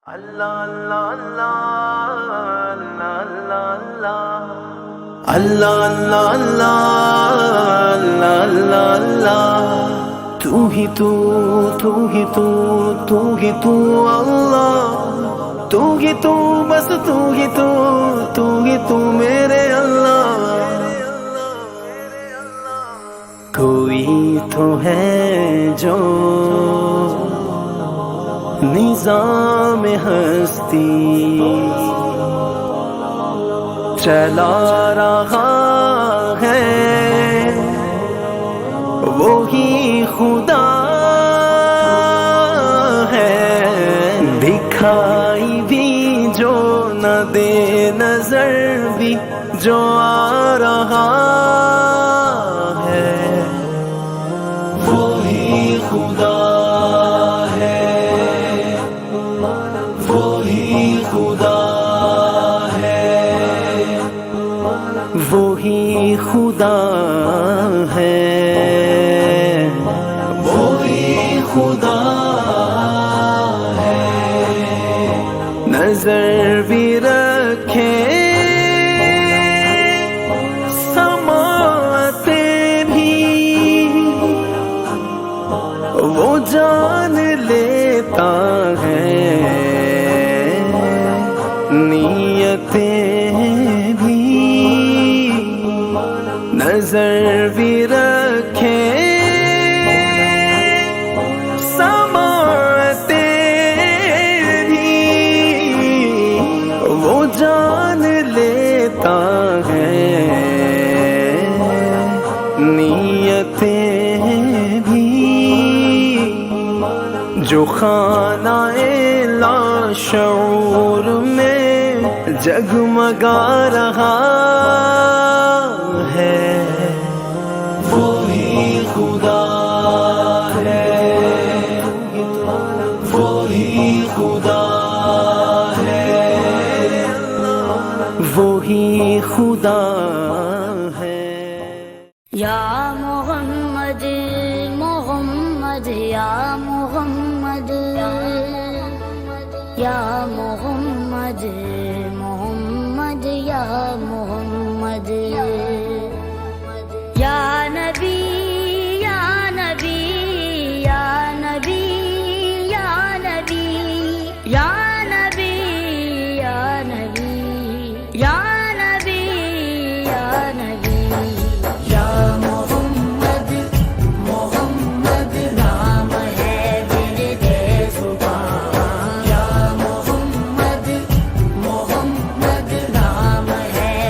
اللہ اللہ اللہ اللہ اللہ اللہ اللہ اللہ تو ہی تو اللہ تو ہی تو بس تو ہی تو میرے اللہ کوئی تو ہے جو نظام ہستی چلا رہا ہے وہی خدا ہے دکھائی بھی جو نہ دے نظر بھی جو آ رہا ہے وہی خدا وہی خدا ہے وہی خدا ہے نظر بھی رکھے سماعتیں بھی وہ جان لیتا ہے نیتیں بھی نظر بھی رکھے سماعتیں بھی وہ جان لیتا ہے نیتیں بھی جو خانہ لاشعور میں جگمگا رہا ہے وہی خدا ہے وہی خدا ہے وہی خدا ہے یا محمد محمد یا محمد یا محمد محمد یا محمد یا نبی یا نبی یا نبی یا نبی یا نبی یا نبی یا نبی یا نبی یا محمد محمد نام ہے میرے زبان یا محمد محمد نام ہے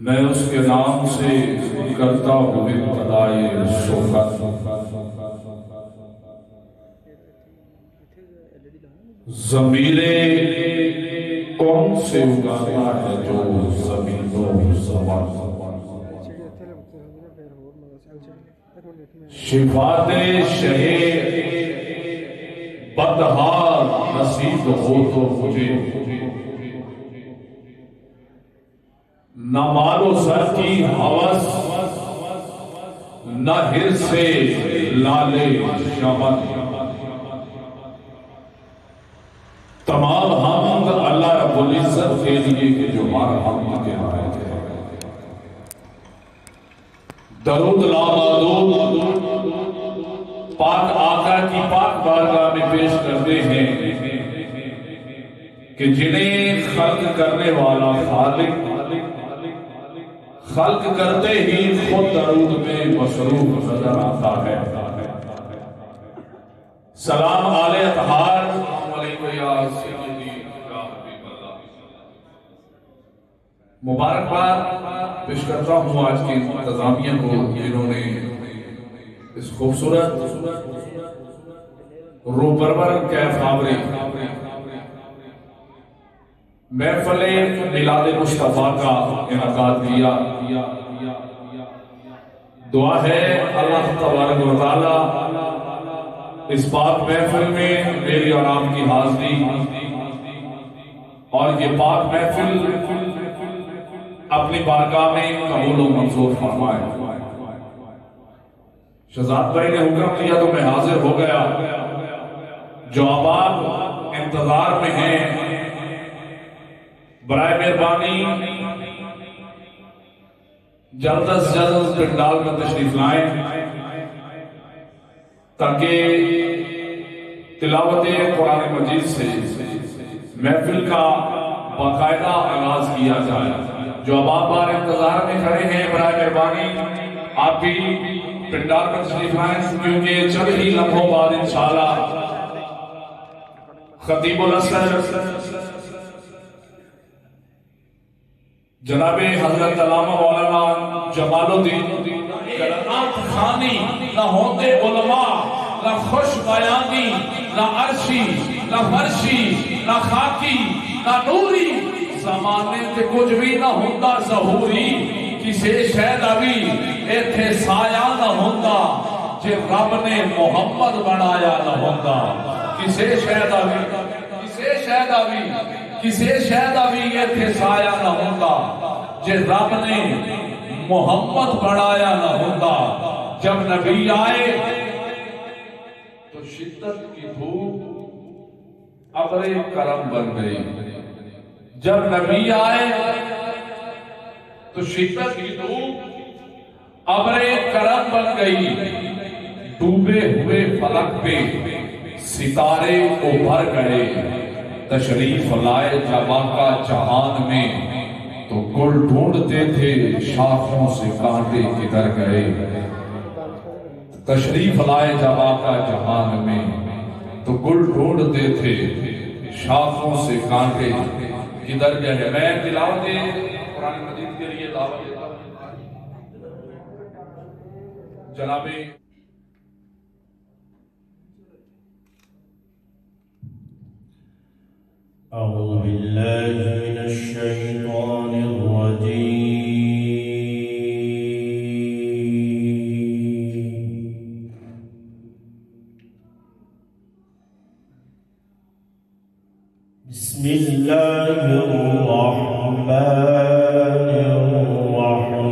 میں اس کے نام سے کرتا ہوں ابتدائے صحبت، ضمیرے کون سے اگاتا ہے جو زمین و زمان، شفاعت شہ بدحال نصیب ہو تو مجھے، نہ مال و زر کی ہوس نہ حرص لالے شمن، تمام حمد اللہ رب العزت کے لیے کہ جو ہمارا حمد کے لائق ہے، درود لامادود پاک آقا کی پاک بارگاہ میں پیش کرتے ہیں کہ جنہیں خلق کرنے والا خالق خلق کرتے ہی خود درود میں مصروف نظر آتا ہے۔ سلام آل اطہار مبارکباد پیش کرتا ہوں آج کی انتظامیہ کو جنہوں نے اس خوبصورت روپرور کیف آوری محفل میلاد مصطفیٰ کا انعقاد کیا۔ دعا ہے اللہ تبارک و تعالی اس پاک محفل میں میری اور آپ کی حاضری اور یہ پاک محفل اپنی بارگاہ میں قبول و منظور فرمائے۔ شہزاد بھائی نے حکم دیا تو میں حاضر ہو گیا۔ جو آپ انتظار میں ہیں برائے مہربانی جلد از جلد پنڈال میں تشریف لائیں تاکہ تلاوت قرآن مجید سے محفل کا باقاعدہ آغاز کیا جائے۔ جو اب آپ انتظار میں کھڑے ہیں برائے مہربانی آپ بھی پنڈال میں تشریف لائیں کیونکہ چند ہی لمحوں بعد انشاءاللہ خطیب الاسر جناب حضرت علامہ مولانا جمال الدین کلمات خانی نہ ہوتے علماء نہ خوش بیانی نہ عرشی نہ فرشی نہ خاکی نہ نوری زمانے تے کچھ بھی نہ ہوتا ظہوری کسے شہد ابھی ایتھے سایہ نہ ہوتا جے رب نے محمد بنایا نہ ہوتا کسے شہد ابھی ایتھے سایہ نہ ہوتا جے رب نے محمد بنایا نہ ہوتا۔ جب نبی آئے تو شدت کی دھوپ ابر کرم بن گئی۔ جب نبی آئے تو شدت کی دھوپ ابر کرم بن گئی۔ ڈوبے ہوئے فلک پہ ستارے ابھر گئے۔ تشریف لائے جب آقا جہان میں تو گل ڈھونڈتے تھے شاخوں سے کانٹے کدھر گئے۔ تشریف لائے جب آقا جہان میں تو گل ڈھونڈتے تھے شاخوں سے کانٹے کدھر گئے۔ میں تلاوت قرآن مجید کے لیے دعوت دیتا ہوں جناب أعوذ بالله من الشيطان الرجيم بسم الله الرحمن الرحيم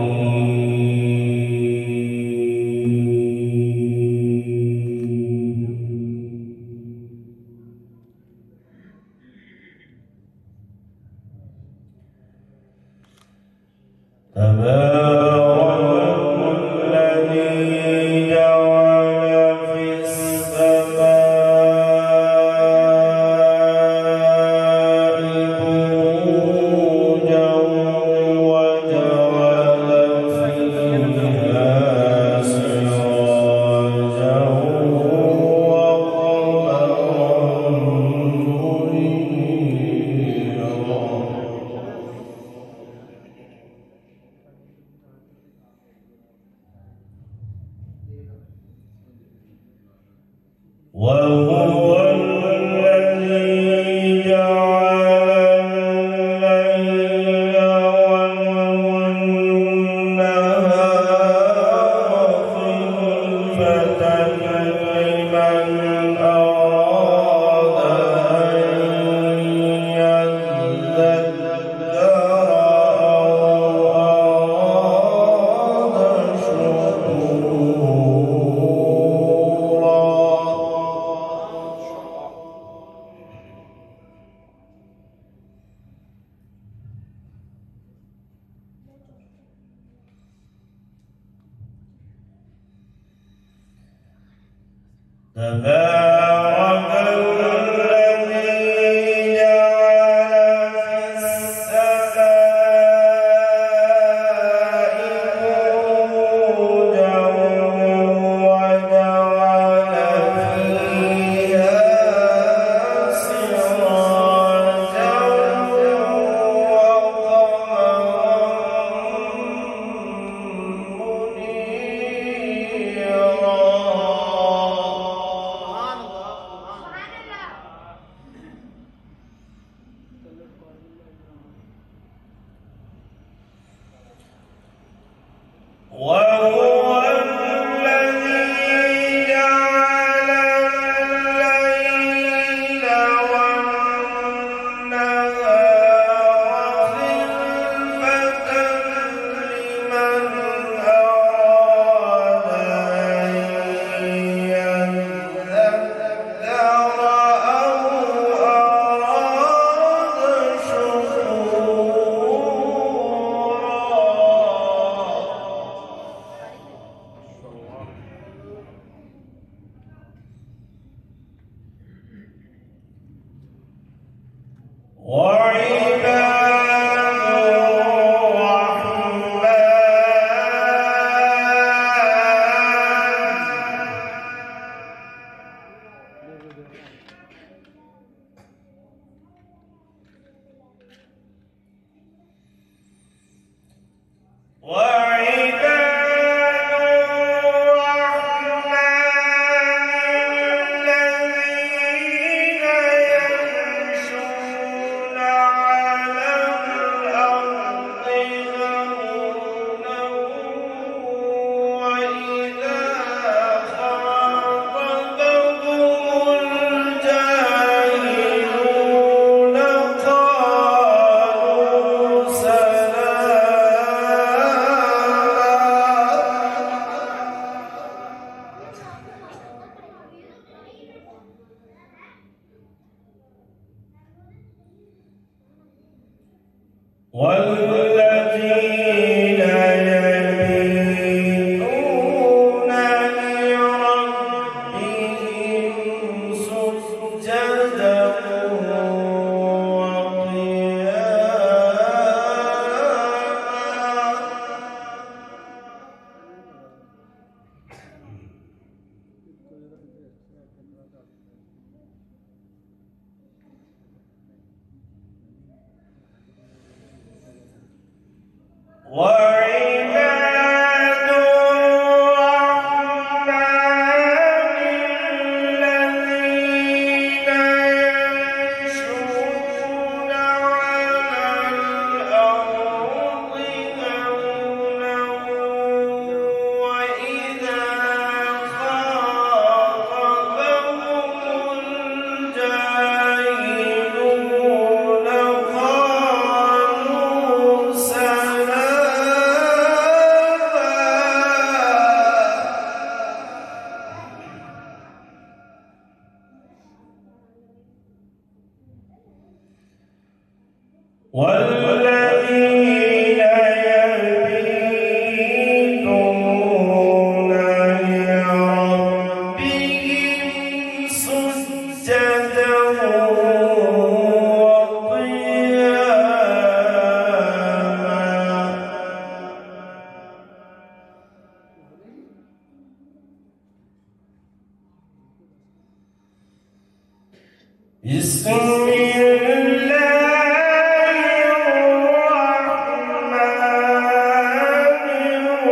وهو الذي جعل الليل والنهار خلفة لمن أراد أن يذكر أو أراد شكورا. تبارك الذي جعل في السماء بروجا وجعل فيها سراجا وقمرا منيرا. وهو الذي جعل الليل والنهار خلفة لمن أراد أن يذكر أو أراد شكورا. والذين يبيتون لربهم سجدا وعباد الرحمن الذين يمشون على الأرض هونا وإذا خاطبهم الجاهلون قالوا سلاما. والذين يبيتون لربهم سجدا وقياما. بسم الله الرحمن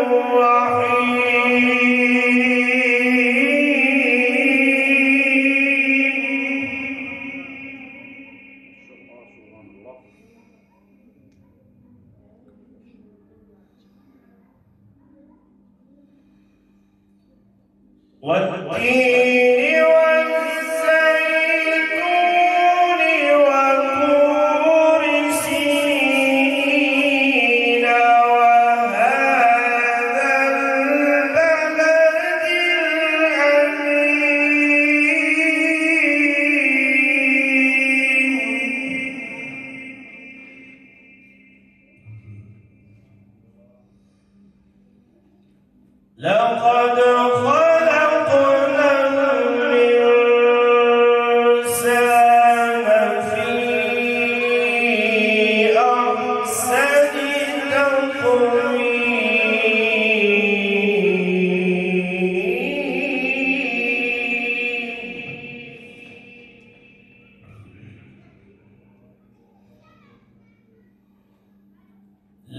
الرحيم.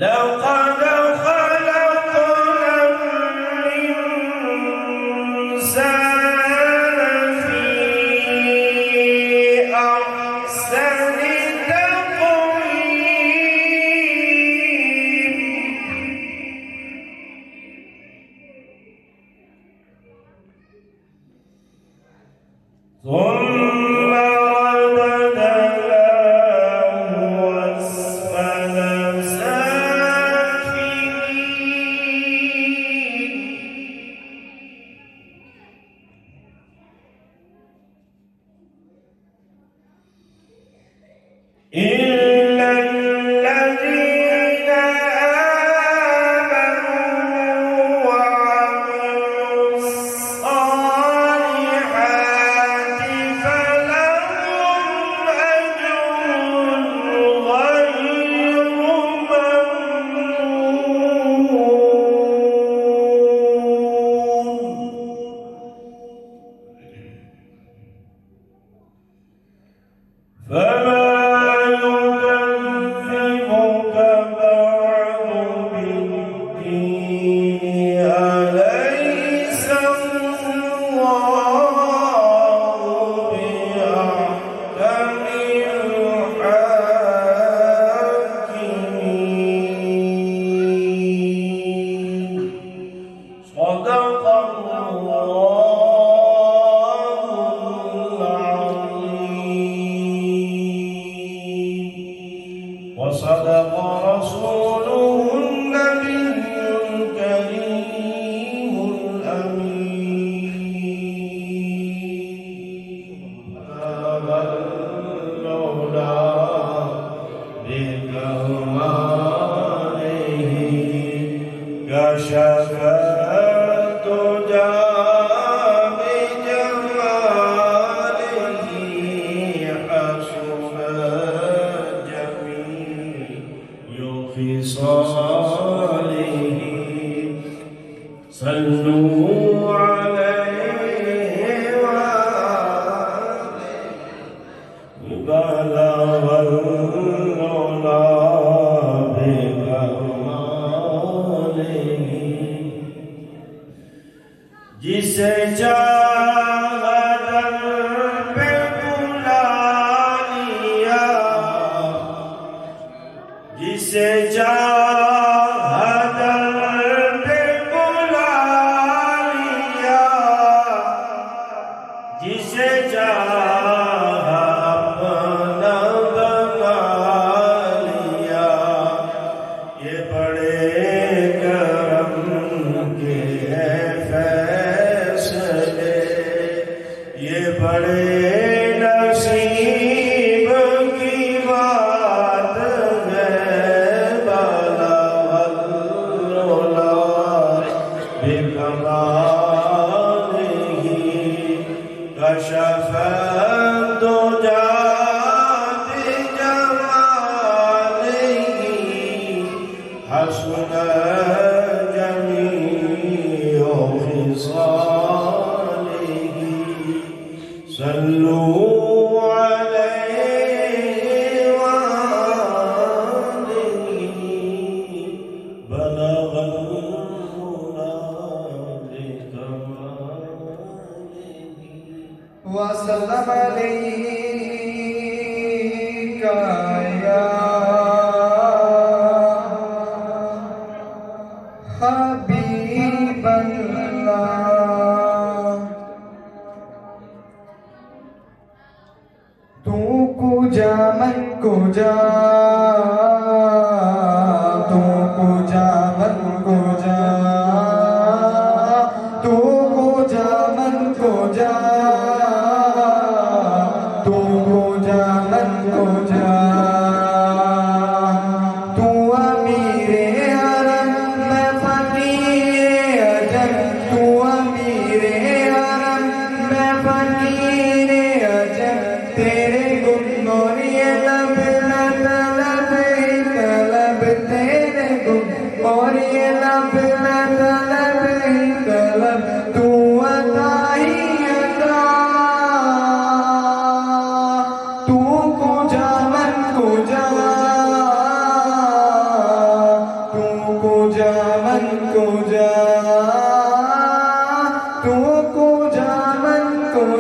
لقد خلقنا الإنسان في أحسن تقويم ثم رددناه أسفل سافلين إلا الذين آمنوا وعملوا الصالحات فلهم أجر غير ممنون فما يكذبك بعد بالدين أليس الله بأحكم الحاكمين صدق الله العظيم وصدق رسوله النبي الكريم الأمين المولى بكماله كشف الدجى بجماله حسن جميع خصاله صلوا عليه وآله بلغ العلا بكماله جسے چاہا در پہ بلا لیا جسے چاہا در پہ بلا لیا جسے چاہا اپنا بنا لیا یہ بڑے کرم کے فیصلے یہ بڑے نصیب کی بات ہے بلغ العلا بکمالہ کشف الدجى بجمالہ حسن جميع خصاله صلوا عليه وآله بلغ العلا بكماله وسلم عليك يا حبيب الله تو کجا من کجا تو کجا من کجا تو کجا من کجا تو کجا من کجا تو امیر حرم میں فقیر اجل تو امیر حرم میں فقیر اجل تیرے گنگور یہ لب نہ طلب